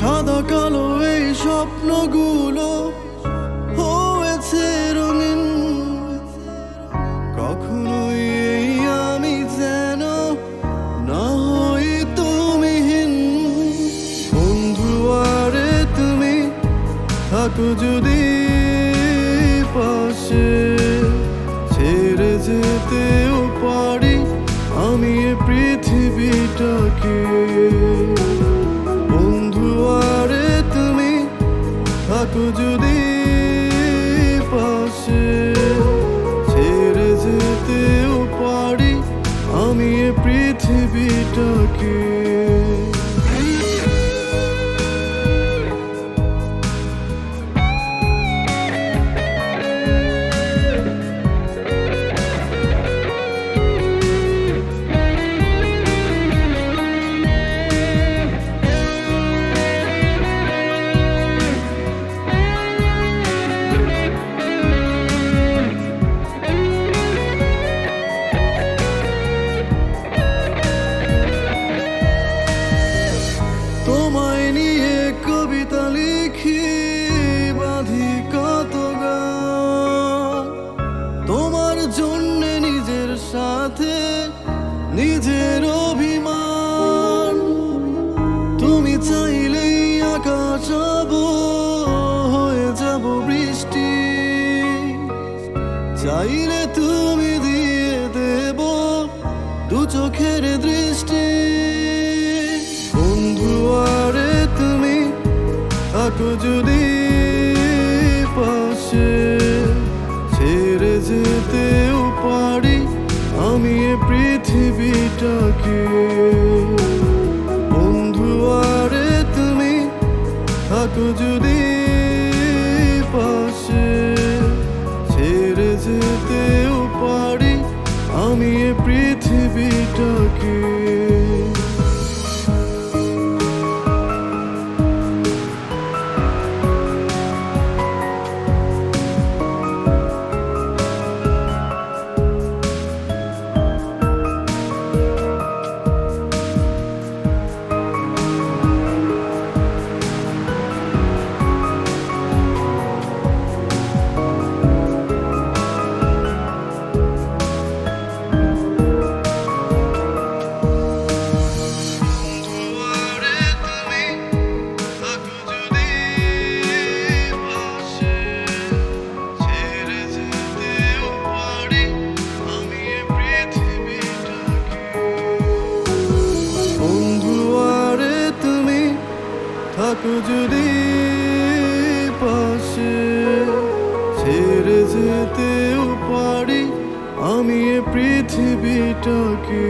সাদা কালো এই স্বপ্নগুলো হয়েছে রঙিন। কখনোই এই আমি যেন না হই তুমিহীন। বন্ধু আরে তুমি থাকো যদি পাশে, ছেড়ে যেতেও পারি আমি এ পৃথিবীটাকে। বন্ধু আরে তুমি থাকো যদি পাশে, ছেড়ে যেতেও পারি আমি এ পৃথিবীটাকে। তোমায় নিয়ে কবিতা লিখি, বাঁধি কত গান। তোমার জন্যে নিজের সাথে নিজের অভিমান। তুমি চাইলেই আকাশ হয়ে যাব বৃষ্টি, চাইলে তুমি দিয়ে দেব দু চোখের দৃষ্টি। বন্ধু আরে তুমি থাকো যদি পাশে, ছেড়ে যেতেও পারি আমি এ পৃথিবীটাকে। বন্ধু আরে তুমি থাকো যদি পাশে, ছেড়ে যেতেও পারি আমি এ পৃথিবীটাকে। থাকো যদি পাশে, ছেড়ে যেতেও পারি আমি এ পৃথিবীটাকে।